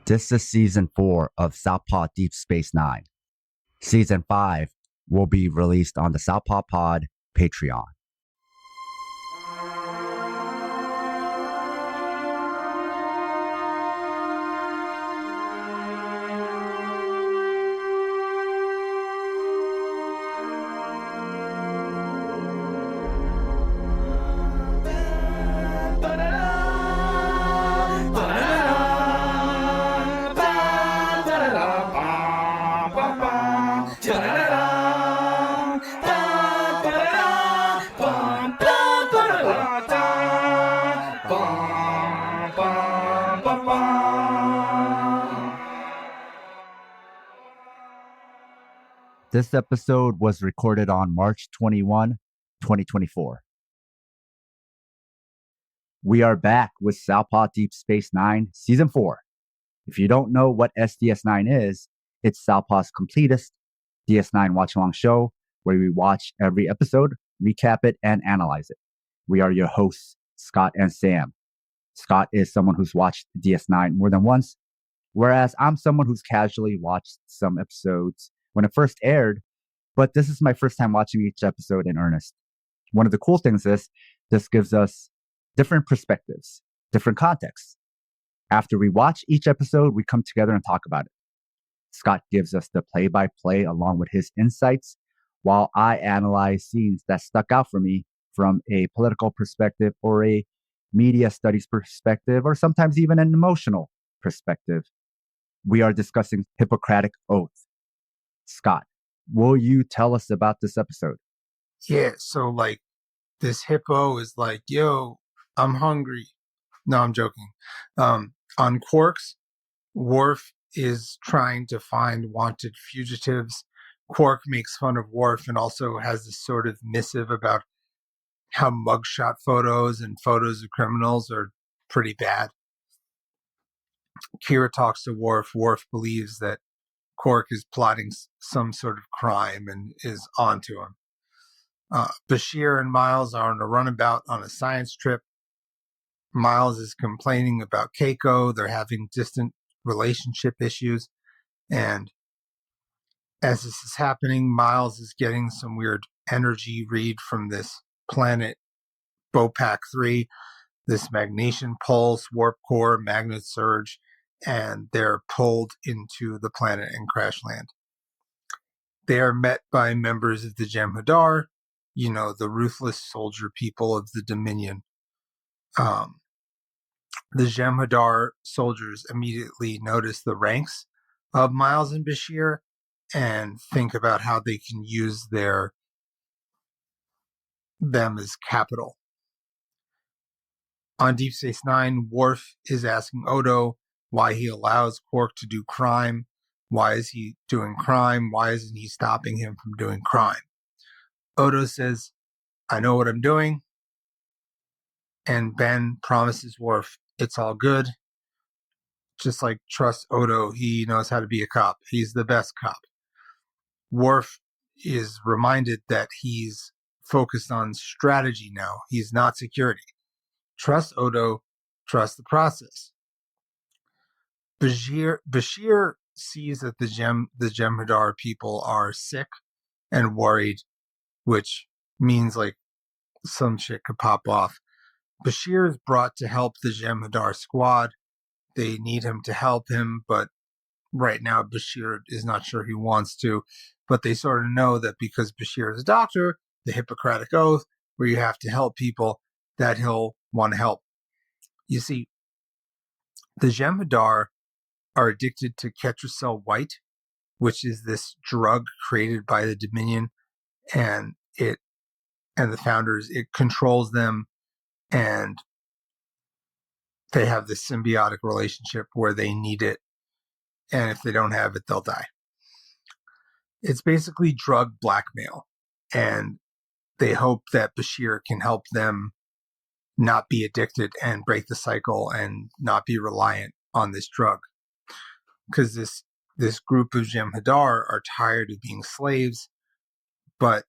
This is Season 4 of Southpaw Deep Space Nine. Season 5 will be released on the Southpaw Pod Patreon. This episode was recorded on March 21, 2024. We are back with Southpaw Deep Space Nine, Season 4. If you don't know what SDS9 is, it's Southpaw's completest DS9 watch-along show where we watch every episode, recap it, and analyze it. We are your hosts, Scott and Sam. Scott is someone who's watched DS9 more than once, whereas I'm someone who's casually watched some episodes when it first aired, but this is my first time watching each episode in earnest. One of the cool things is this gives us different perspectives, different contexts. After we watch each episode, we come together and talk about it. Scott gives us the play-by-play along with his insights, while I analyze scenes that stuck out for me from a political perspective or a media studies perspective, or sometimes even an emotional perspective. We are discussing Hippocratic Oath. Scott, will you tell us about this episode? Yeah, so this hippo is like, yo, I'm hungry. No, I'm joking. On Quark's, Worf is trying to find wanted fugitives. Quark makes fun of Worf and also has this sort of missive about how mugshot photos and photos of criminals are pretty bad. Kira talks to Worf. Worf believes that Quark is plotting some sort of crime and is onto him. Bashir and Miles are on a runabout on a science trip. Miles is complaining about Keiko. They're having distant relationship issues. And as this is happening, Miles is getting some weird energy read from this planet, Bopak 3, this magnesium pulse, warp core, magnet surge, and they're pulled into the planet and crash land. They are met by members of the Jem'Hadar, the ruthless soldier people of the Dominion. The Jem'Hadar soldiers immediately notice the ranks of Miles and Bashir and think about how they can use them as capital. On Deep Space Nine, Worf is asking Odo why he allows Quark to do crime. Why is he doing crime? Why isn't he stopping him from doing crime? Odo says, I know what I'm doing. And Ben promises Worf, it's all good. Just trust Odo. He knows how to be a cop. He's the best cop. Worf is reminded that he's focused on strategy now. He's not security. Trust Odo. Trust the process. Bashir sees that the Jem'Hadar people are sick and worried, which means some shit could pop off. Bashir is brought to help the Jem'Hadar squad. They need him to help him, but right now Bashir is not sure he wants to. But they sort of know that because Bashir is a doctor, the Hippocratic Oath, where you have to help people, that he'll want to help. You see, the Jem'Hadar are addicted to Ketracel White, which is this drug created by the Dominion, and the founders. It controls them, and they have this symbiotic relationship where they need it, and if they don't have it, they'll die. It's basically drug blackmail, and they hope that Bashir can help them not be addicted and break the cycle and not be reliant on this drug. Because this group of Jem'Hadar are tired of being slaves, but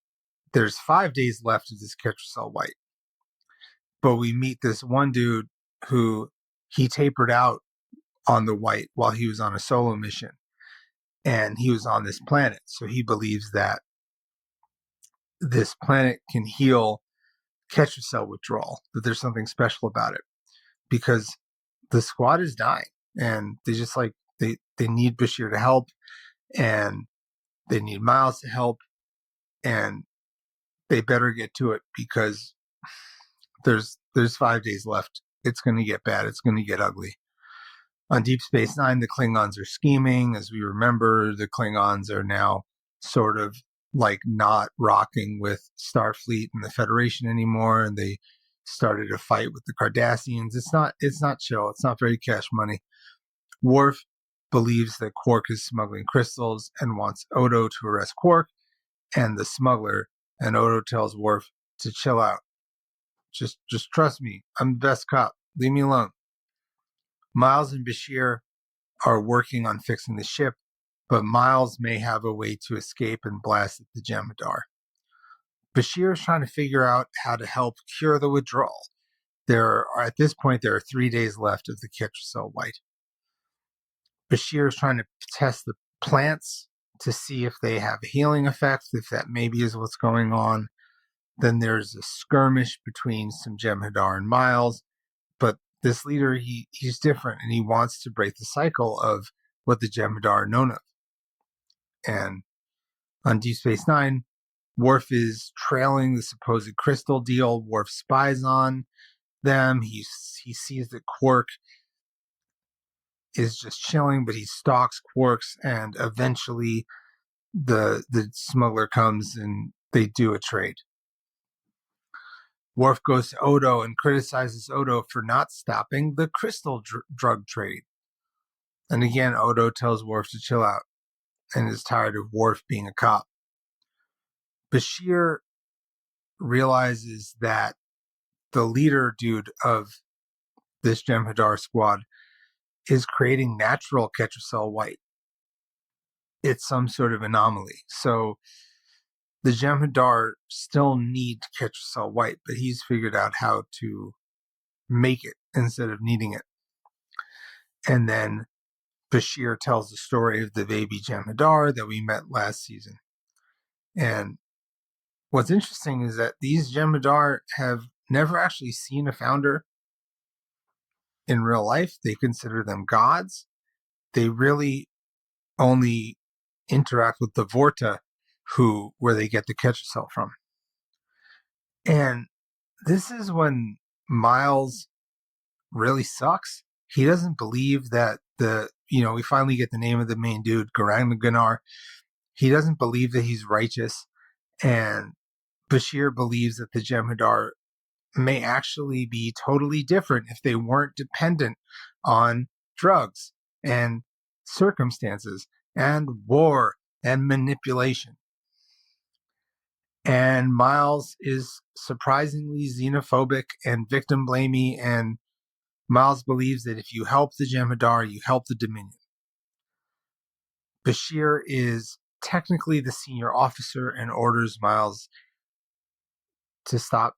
there's 5 days left of this Ketracel White. But we meet this one dude who he tapered out on the White while he was on a solo mission. And he was on this planet. So he believes that this planet can heal catcher cell withdrawal, that there's something special about it, because the squad is dying and they just like, they need Bashir to help, and they need Miles to help, and they better get to it because there's 5 days left. It's going to get bad. It's going to get ugly. On Deep Space Nine, the Klingons are scheming. As we remember, the Klingons are now sort of like not rocking with Starfleet and the Federation anymore, and they started a fight with the Cardassians. It's not chill. It's not very cash money. Worf believes that Quark is smuggling crystals and wants Odo to arrest Quark and the smuggler, and Odo tells Worf to chill out. Just trust me. I'm the best cop. Leave me alone. Miles and Bashir are working on fixing the ship, but Miles may have a way to escape and blast at the Jem'Hadar. Bashir is trying to figure out how to help cure the withdrawal. At this point, there are 3 days left of the catcher cell White. Bashir is trying to test the plants to see if they have a healing effect, if that maybe is what's going on. Then there's a skirmish between some Jem'Hadar and Miles, but this leader, he's different, and he wants to break the cycle of what the Jem'Hadar are known of. And on Deep Space Nine, Worf is trailing the supposed crystal deal. Worf spies on them. He sees that Quark is just chilling, but he stalks Quark's, and eventually the smuggler comes and they do a trade. Worf goes to Odo and criticizes Odo for not stopping the crystal drug trade. And again, Odo tells Worf to chill out and is tired of Worf being a cop. Bashir realizes that the leader dude of this Jem'Hadar squad is creating natural catcher cell White. It's some sort of anomaly. So the Jem'Hadar still need catcher cell White, but he's figured out how to make it instead of needing it. And then Bashir tells the story of the baby Jem'Hadar that we met last season. And what's interesting is that these Jem'Hadar have never actually seen a founder in real life. They consider them gods. They really only interact with the Vorta, where they get the catcher cell from. And this is when Miles really sucks. He doesn't believe that we finally get the name of the main dude, Garanganar. He doesn't believe that he's righteous. And Bashir believes that the Jem'Hadar may actually be totally different if they weren't dependent on drugs and circumstances and war and manipulation. And Miles is surprisingly xenophobic and victim blamey, and Miles believes that if you help the Jem'Hadar, you help the Dominion. Bashir is technically the senior officer and orders Miles to stop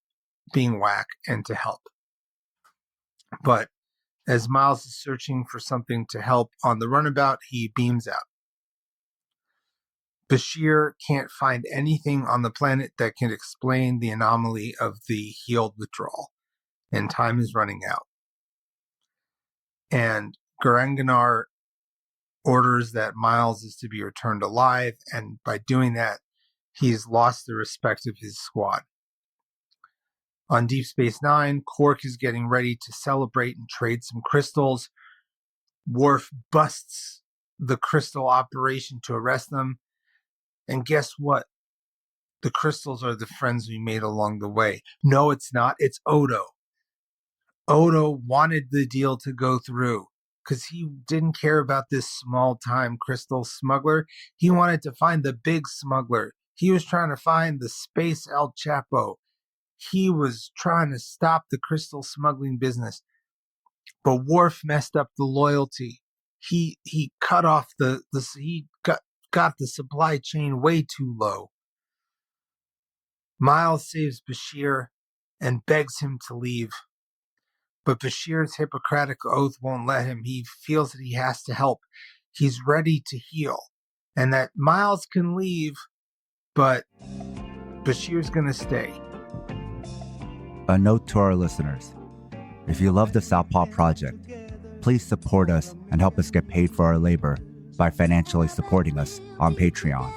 being whack and to help. But as Miles is searching for something to help on the runabout, he beams out. Bashir can't find anything on the planet that can explain the anomaly of the healed withdrawal, and time is running out. And Garanganar orders that Miles is to be returned alive, and by doing that, he's lost the respect of his squad. On Deep Space Nine, Quark is getting ready to celebrate and trade some crystals. Worf busts the crystal operation to arrest them. And guess what? The crystals are the friends we made along the way. No, it's not. It's Odo. Odo wanted the deal to go through because he didn't care about this small-time crystal smuggler. He wanted to find the big smuggler. He was trying to find the space El Chapo. He was trying to stop the crystal smuggling business. But Worf messed up the loyalty. He cut off he got the supply chain way too low. Miles saves Bashir and begs him to leave. but Bashir's Hippocratic Oath won't let him. He feels that he has to help. He's ready to heal, and that Miles can leave, but Bashir's going to stay. A note to our listeners. If you love the Southpaw Project, please support us and help us get paid for our labor by financially supporting us on Patreon.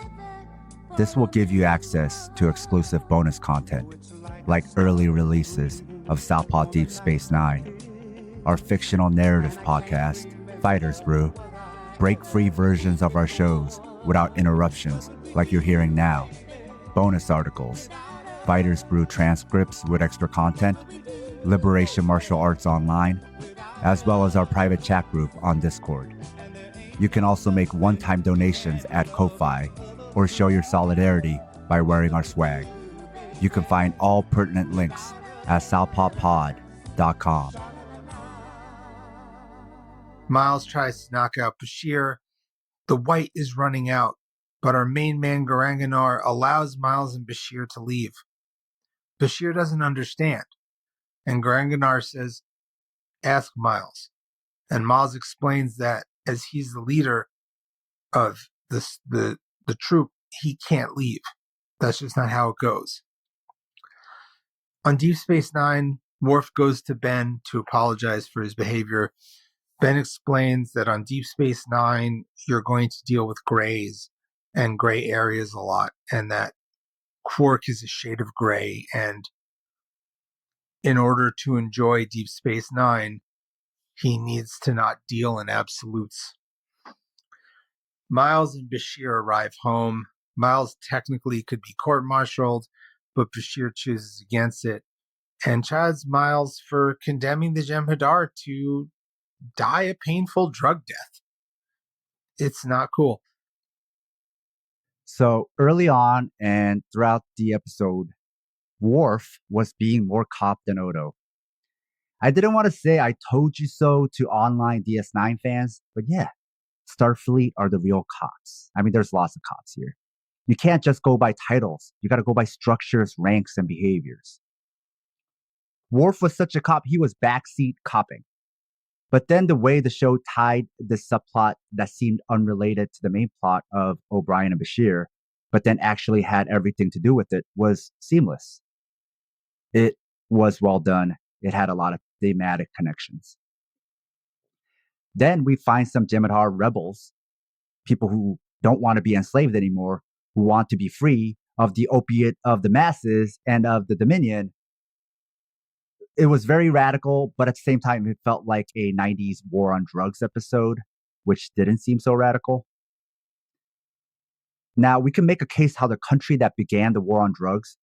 This will give you access to exclusive bonus content, like early releases of Southpaw Deep Space 9, our fictional narrative podcast, Fighters Brew, break-free versions of our shows without interruptions like you're hearing now, bonus articles, Fighters Brew transcripts with extra content, Liberation Martial Arts Online, as well as our private chat group on Discord. You can also make one-time donations at Ko-Fi or show your solidarity by wearing our swag. You can find all pertinent links at southpawpod.com. Miles tries to knock out Bashir. The white is running out, but our main man Garanganar allows Miles and Bashir to leave. Bashir doesn't understand, and Garanganar says, "Ask Miles." And Miles explains that as he's the leader of the troop, he can't leave. That's just not how it goes. On Deep Space Nine, Worf goes to Ben to apologize for his behavior. Ben explains that on Deep Space Nine, you're going to deal with grays and gray areas a lot, and that Quark is a shade of gray, and in order to enjoy Deep Space Nine, he needs to not deal in absolutes. Miles and Bashir arrive home. Miles technically could be court-martialed, but Bashir chooses against it and chides Miles for condemning the Jem'Hadar to die a painful drug death. It's not cool. So early on and throughout the episode, Worf was being more cop than Odo. I didn't want to say I told you so to online DS9 fans, but yeah, Starfleet are the real cops. I mean, there's lots of cops here. You can't just go by titles. You got to go by structures, ranks, and behaviors. Worf was such a cop, he was backseat copping. But then the way the show tied this subplot that seemed unrelated to the main plot of O'Brien and Bashir, but then actually had everything to do with it, was seamless. It was well done. It had a lot of thematic connections. Then we find some Jem'Hadar rebels, people who don't want to be enslaved anymore, who want to be free of the opiate of the masses and of the Dominion. It was very radical, but at the same time, it felt like a 90s war on drugs episode, which didn't seem so radical. Now, we can make a case how the country that began the war on drugs,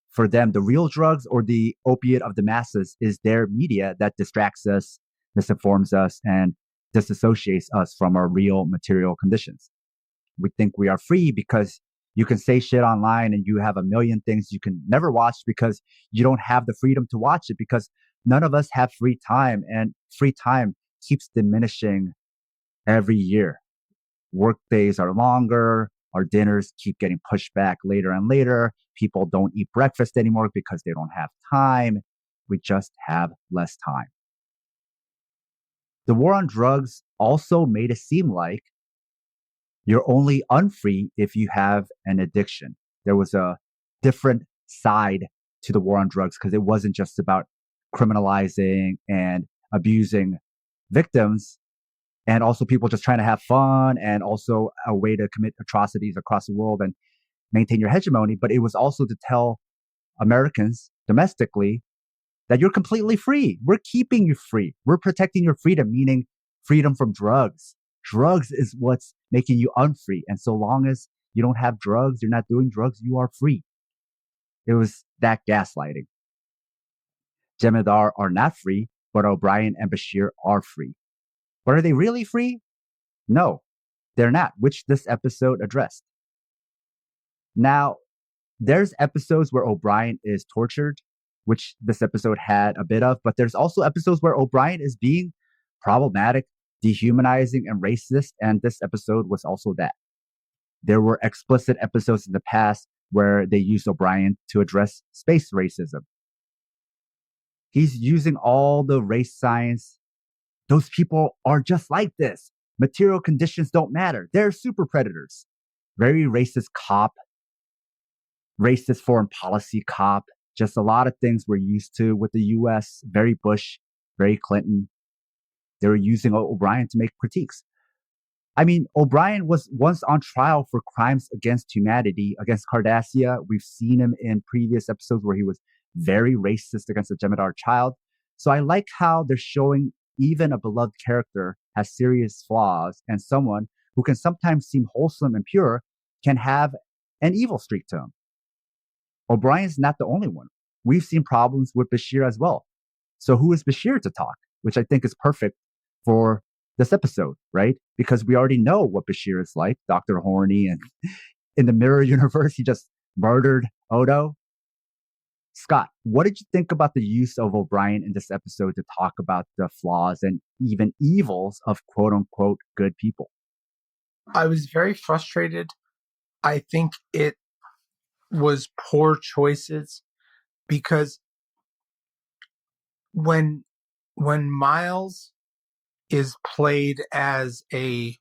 for them, the real drugs or the opiate of the masses is their media that distracts us, misinforms us, and disassociates us from our real material conditions. We think we are free because you can say shit online and you have a million things you can never watch because you don't have the freedom to watch it, because none of us have free time, and free time keeps diminishing every year. Work days are longer. Our dinners keep getting pushed back later and later. People don't eat breakfast anymore because they don't have time. We just have less time. The war on drugs also made it seem like you're only unfree if you have an addiction. There was a different side to the war on drugs because it wasn't just about criminalizing and abusing victims, and also people just trying to have fun, and also a way to commit atrocities across the world and maintain your hegemony. But it was also to tell Americans domestically that you're completely free. We're keeping you free. We're protecting your freedom, meaning freedom from drugs. Drugs is what's making you unfree. And so long as you don't have drugs, you're not doing drugs, you are free. It was that gaslighting. Jem'Hadar are not free, but O'Brien and Bashir are free. But are they really free? No, they're not, which this episode addressed. Now, there's episodes where O'Brien is tortured, which this episode had a bit of, but there's also episodes where O'Brien is being problematic, dehumanizing, and racist, and this episode was also that. There were explicit episodes in the past where they used O'Brien to address space racism. He's using all the race science. Those people are just like this. Material conditions don't matter. They're super predators. Very racist cop, racist foreign policy cop. Just a lot of things we're used to with the US. Very Bush, very Clinton. They were using O'Brien to make critiques. I mean, O'Brien was once on trial for crimes against humanity, against Cardassia. We've seen him in previous episodes where he was very racist against a Jem'Hadar child. So I like how they're showing even a beloved character has serious flaws, and someone who can sometimes seem wholesome and pure can have an evil streak to him. O'Brien's not the only one. We've seen problems with Bashir as well. So who is Bashir to talk? Which I think is perfect for this episode, right? Because we already know what Bashir is like, Dr. Horny, and in the Mirror universe, he just murdered Odo. Scott, what did you think about the use of O'Brien in this episode to talk about the flaws and even evils of quote unquote good people? I was very frustrated. I think it was poor choices because when Miles is played as a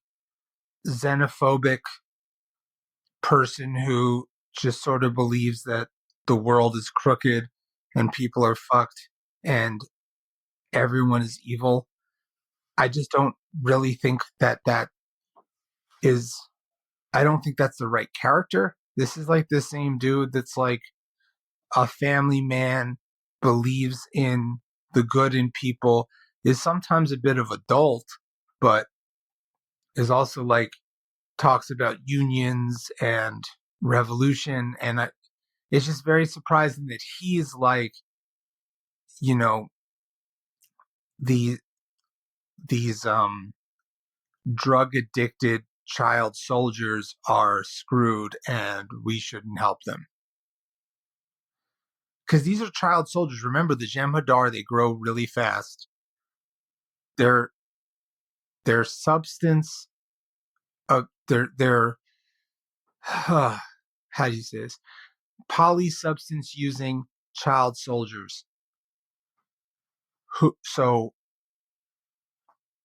xenophobic person who just sort of believes that the world is crooked and people are fucked and everyone is evil, I just don't really think that is, I don't think that's the right character. This is like the same dude that's like a family man, believes in the good in people, is sometimes a bit of adult, but is also like talks about unions and revolution. And it's just very surprising that he's like, you know, these drug addicted child soldiers are screwed and we shouldn't help them. Because these are child soldiers. Remember, the Jem'Hadar, they grow really fast. Their substance, their how do you say this? Polysubstance using child soldiers. So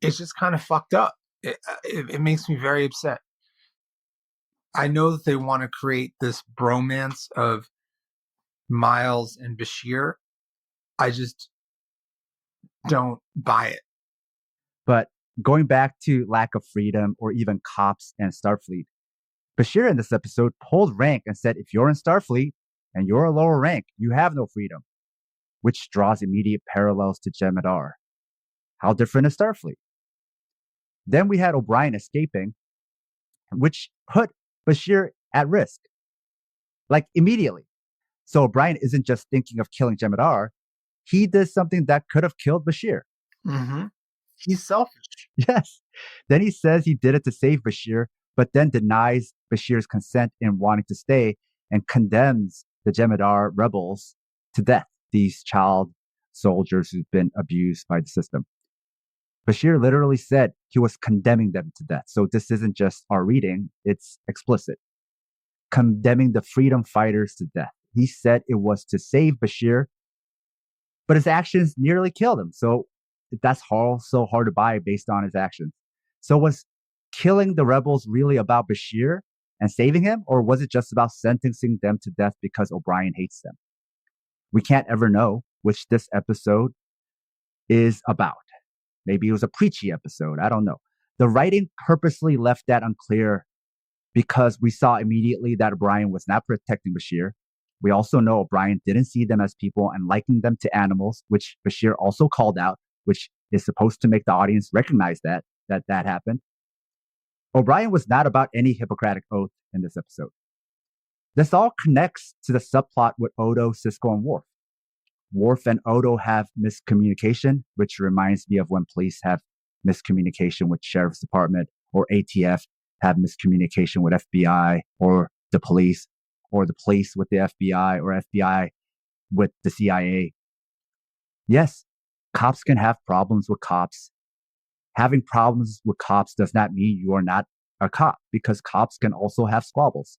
it's just kind of fucked up. It makes me very upset. I know that they want to create this bromance of Miles and Bashir. I just don't buy it. But going back to lack of freedom or even cops and Starfleet, Bashir in this episode pulled rank and said, if you're in Starfleet and you're a lower rank, you have no freedom, which draws immediate parallels to Jem'Hadar. How different is Starfleet? Then we had O'Brien escaping, which put Bashir at risk, like immediately. So O'Brien isn't just thinking of killing Jem'Hadar. He did something that could have killed Bashir. Mm-hmm. He's selfish. Yes. Then he says he did it to save Bashir, but then denies Bashir's consent in wanting to stay and condemns the Jem'Hadar rebels to death, these child soldiers who've been abused by the system. Bashir literally said he was condemning them to death. So this isn't just our reading, it's explicit. Condemning the freedom fighters to death. He said it was to save Bashir, but his actions nearly killed him. So that's so hard to buy based on his actions. So was killing the rebels really about Bashir and saving him, or was it just about sentencing them to death because O'Brien hates them? We can't ever know, which this episode is about. Maybe it was a preachy episode. I don't know. The writing purposely left that unclear because we saw immediately that O'Brien was not protecting Bashir. We also know O'Brien didn't see them as people and likened them to animals, which Bashir also called out, which is supposed to make the audience recognize that happened. O'Brien was not about any Hippocratic Oath in this episode. This all connects to the subplot with Odo, Sisko, and Worf. Worf and Odo have miscommunication, which reminds me of when police have miscommunication with Sheriff's Department, or ATF have miscommunication with FBI or the police with the FBI, or FBI with the CIA. Yes, cops can have problems with cops. Having problems with cops does not mean you are not a cop, because cops can also have squabbles.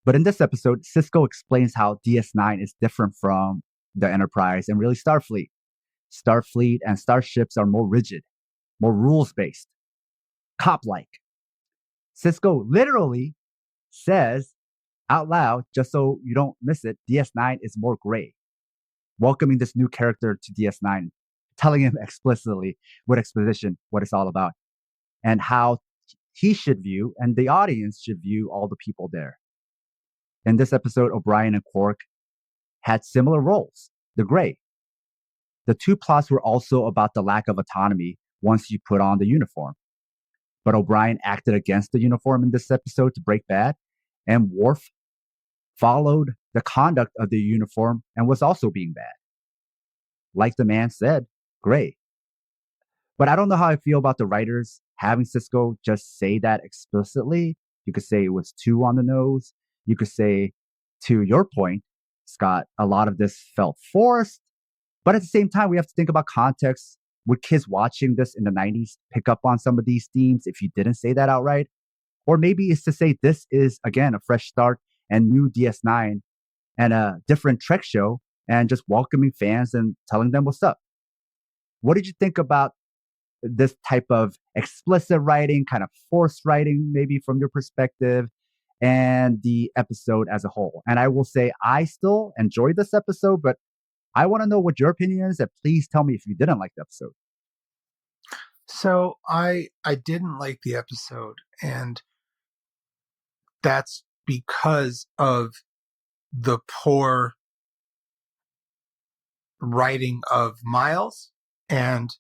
But in this episode, Sisko explains how DS9 is different from the Enterprise and really Starfleet. Starfleet and starships are more rigid, more rules-based, cop-like. Cisco literally says out loud, just so you don't miss it, DS9 is more gray, welcoming this new character to DS9, telling him explicitly with exposition what it's all about and how he should view and the audience should view all the people there. In this episode, O'Brien and Quark had similar roles, the gray. The two plots were also about the lack of autonomy once you put on the uniform. But O'Brien acted against the uniform in this episode to break bad, and Worf followed the conduct of the uniform and was also being bad. Like the man said, gray. But I don't know how I feel about the writers having Cisco just say that explicitly. You could say it was too on the nose. You could say, to your point, Scott, a lot of this felt forced. But at the same time, we have to think about context. Would kids watching this in the 90s pick up on some of these themes if you didn't say that outright? Or maybe it's to say this is, again, a fresh start and new DS9 and a different Trek show and just welcoming fans and telling them what's up. What did you think about this type of explicit writing, kind of forced writing, maybe from your perspective, and the episode as a whole? And I will say I still enjoyed this episode, but I want to know what your opinion is, and please tell me if you didn't like the episode. So I didn't like the episode, and that's because of the poor writing of Miles and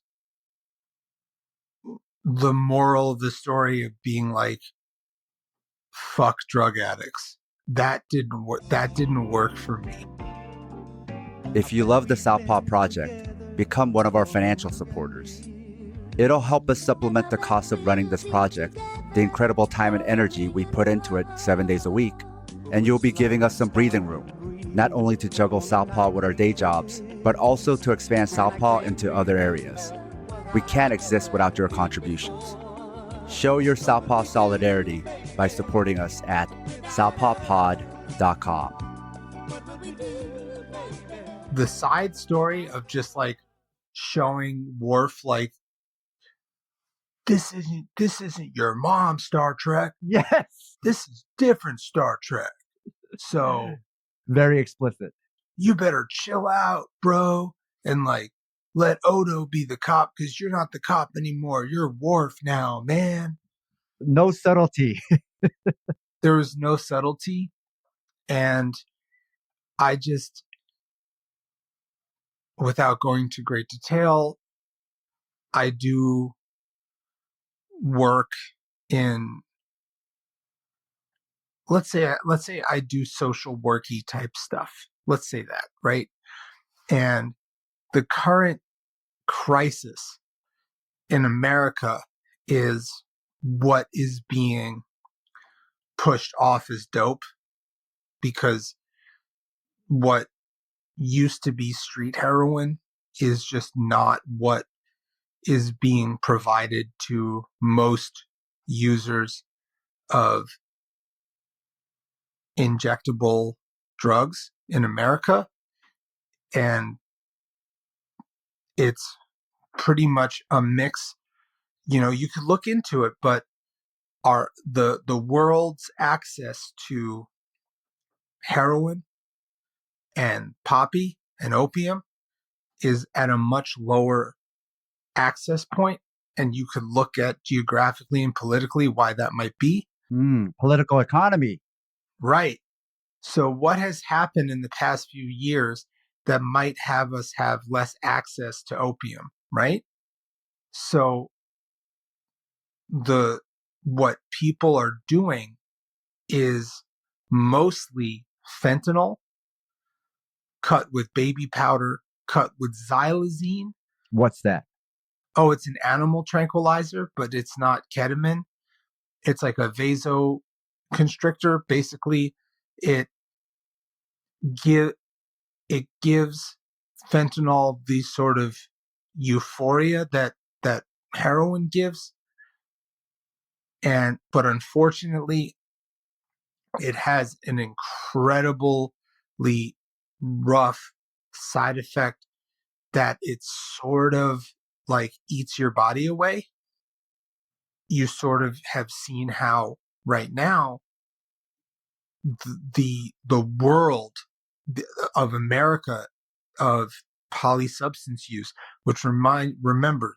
the moral of the story of being like, fuck drug addicts. That didn't work for me. If you love the Southpaw Project, become one of our financial supporters. It'll help us supplement the cost of running this project, the incredible time and energy we put into it 7 days a week, and you'll be giving us some breathing room, not only to juggle Southpaw with our day jobs, but also to expand Southpaw into other areas. We can't exist without your contributions. Show your Southpaw solidarity by supporting us at southpawpod.com. The side story of just like showing Worf like, this isn't your mom, Star Trek. Yes, this is different Star Trek. So very explicit. You better chill out, bro, and like let Odo be the cop because you're not the cop anymore. You're Worf now, man. No subtlety. There was no subtlety, and I just, without going to great detail, I do work in, let's say I do social worky type stuff. Let's say that, right? And the current crisis in America is what is being pushed off as dope, because what used to be street heroin is just not what is being provided to most users of injectable drugs in America. And it's pretty much a mix. You know, you could look into it, but the world's access to heroin and poppy and opium is at a much lower access point, and you could look at geographically and politically why that might be. Political economy. Right. So what has happened in the past few years that might have us have less access to opium, right? So what people are doing is mostly fentanyl cut with baby powder, cut with xylazine. What's that? Oh, it's an animal tranquilizer, but it's not ketamine. It's like a vasoconstrictor. Basically, it gives fentanyl the sort of euphoria that heroin gives. But unfortunately, it has an incredibly rough side effect that it sort of like eats your body away. You sort of have seen how right now the world of America of polysubstance use, which remember,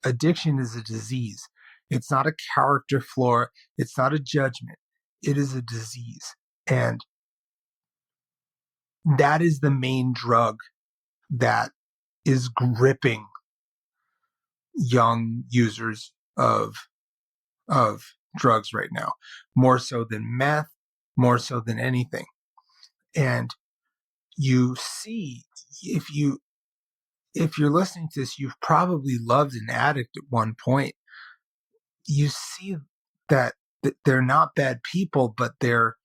addiction is a disease. It's not a character flaw. It's not a judgment. It is a disease. And that is the main drug that is gripping young users of drugs right now, more so than meth, more so than anything. And you see, if you're listening to this, you've probably loved an addict at one point. You see that they're not bad people, but they're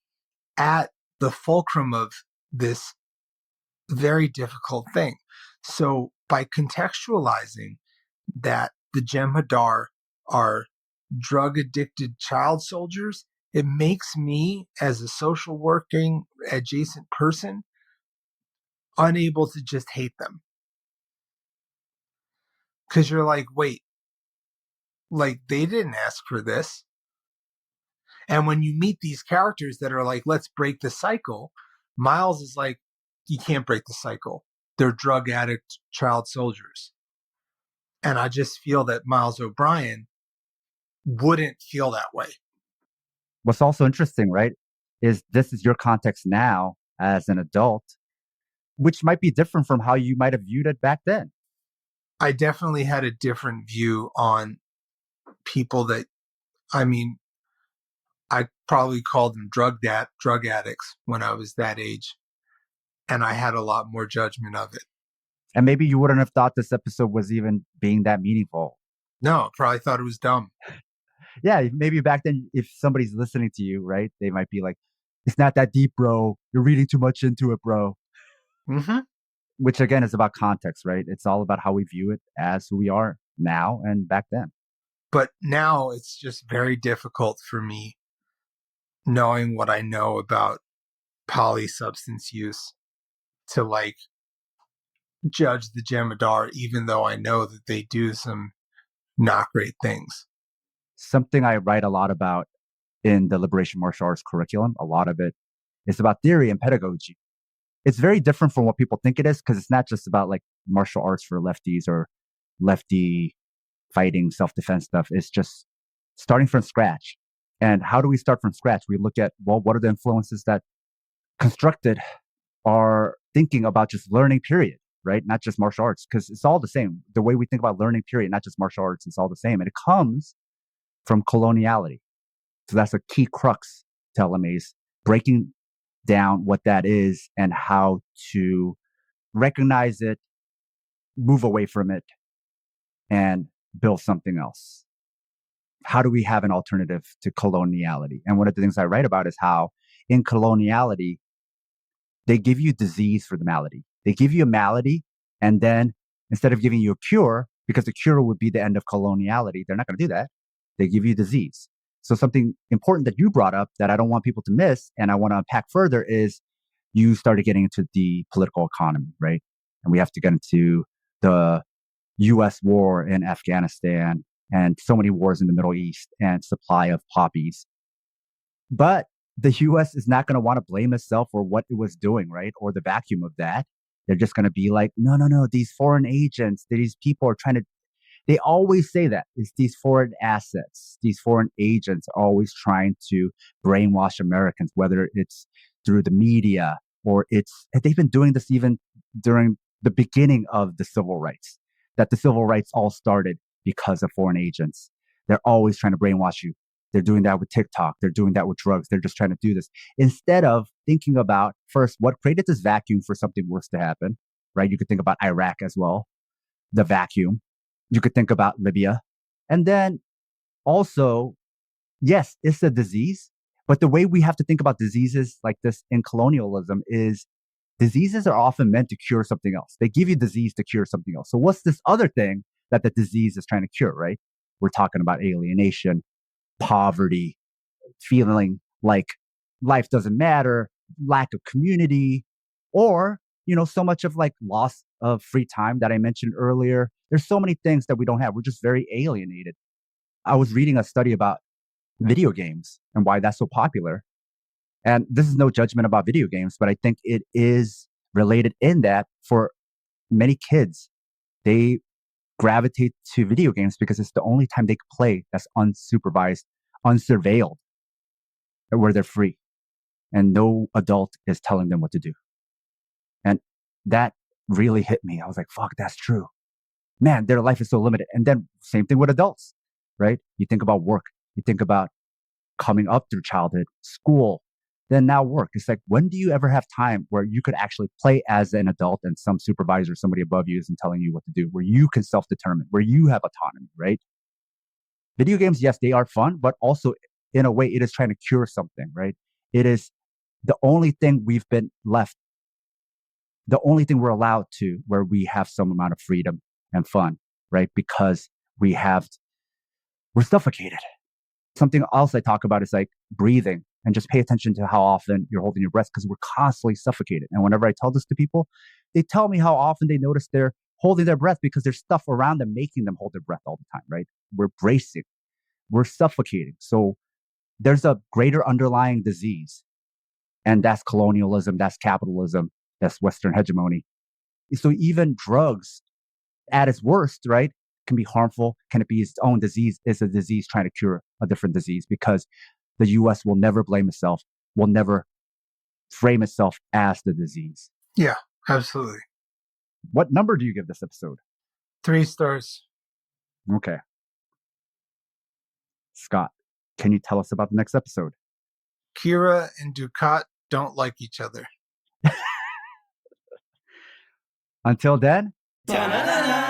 at the fulcrum of this very difficult thing. So by contextualizing that the Jem'Hadar are drug addicted child soldiers, it makes me, as a social working adjacent person, unable to just hate them. Because you're like, wait, like they didn't ask for this. And when you meet these characters that are like, let's break the cycle, Miles is like, you can't break the cycle. They're drug addict child soldiers. And I just feel that Miles O'Brien wouldn't feel that way. What's also interesting, right, is this is your context now as an adult, which might be different from how you might have viewed it back then. I definitely had a different view on people that, I mean, I probably called them drug addicts when I was that age. And I had a lot more judgment of it. And maybe you wouldn't have thought this episode was even being that meaningful. No, probably thought it was dumb. Yeah, maybe back then, if somebody's listening to you, right, they might be like, it's not that deep, bro. You're reading too much into it, bro. Mm-hmm. Which again is about context, right? It's all about how we view it as who we are now and back then. But now it's just very difficult for me, knowing what I know about polysubstance use, to like judge the Jem'Hadar, even though I know that they do some not great things. Something I write a lot about in the liberation martial arts curriculum, a lot of it is about theory and pedagogy. It's very different from what people think it is, because it's not just about like martial arts for lefties or lefty fighting self-defense stuff. It's just starting from scratch. And how do we start from scratch? We look at, well, what are the influences that constructed our thinking about just learning, period, right? Not just martial arts, because it's all the same. The way we think about learning, period, not just martial arts, it's all the same. And it comes from coloniality. So that's a key crux to LMA's, breaking down what that is and how to recognize it, move away from it, and build something else. How do we have an alternative to coloniality? And one of the things I write about is how in coloniality, they give you disease for the malady. They give you a malady, and then instead of giving you a cure, because the cure would be the end of coloniality, they're not going to do that. They give you disease. So something important that you brought up that I don't want people to miss, and I want to unpack further, is you started getting into the political economy, right? And we have to get into the U.S. war in Afghanistan and so many wars in the Middle East and supply of poppies. But the U.S. is not going to want to blame itself for what it was doing, right? Or the vacuum of that. They're just going to be like, no, these foreign agents, these people are trying to, they always say that it's these foreign assets, these foreign agents are always trying to brainwash Americans, whether it's through the media or they've been doing this even during the beginning of the civil rights, that the civil rights all started because of foreign agents. They're always trying to brainwash you. They're doing that with TikTok. They're doing that with drugs. They're just trying to do this instead of thinking about first what created this vacuum for something worse to happen, right? You could think about Iraq as well, the vacuum. You could think about Libya. And then also, yes, it's a disease, but the way we have to think about diseases like this in colonialism is diseases are often meant to cure something else. They give you disease to cure something else. So what's this other thing that the disease is trying to cure, right? We're talking about alienation, poverty, feeling like life doesn't matter, lack of community, or so much of like loss of free time that I mentioned earlier. There's so many things that we don't have. We're just very alienated. I was reading a study about video games and why that's so popular. And this is no judgment about video games, but I think it is related in that for many kids, they gravitate to video games because it's the only time they can play that's unsupervised, unsurveilled, where they're free and no adult is telling them what to do. And that really hit me. I was like, fuck, that's true. Man, their life is so limited. And then same thing with adults, right? You think about work, you think about coming up through childhood, school, then now work. It's like, when do you ever have time where you could actually play as an adult and some supervisor, somebody above you isn't telling you what to do, where you can self-determine, where you have autonomy, right? Video games, yes, they are fun, but also in a way, it is trying to cure something, right? It is the only thing we've been left, the only thing we're allowed to where we have some amount of freedom and fun, right? Because we're suffocated. Something else I talk about is like breathing and just pay attention to how often you're holding your breath because we're constantly suffocated. And whenever I tell this to people, they tell me how often they notice they're holding their breath because there's stuff around them making them hold their breath all the time, right? We're bracing, we're suffocating. So there's a greater underlying disease, and that's colonialism, that's capitalism, that's Western hegemony. So even drugs at its worst, right, can be harmful. Can it be its own disease? Is a disease trying to cure a different disease? Because the US will never blame itself, will never frame itself as the disease. Yeah, absolutely. What number do you give this episode? 3 stars. Okay. Scott, can you tell us about the next episode? Kira and Ducat don't like each other. Until then. Ta-da-da-da.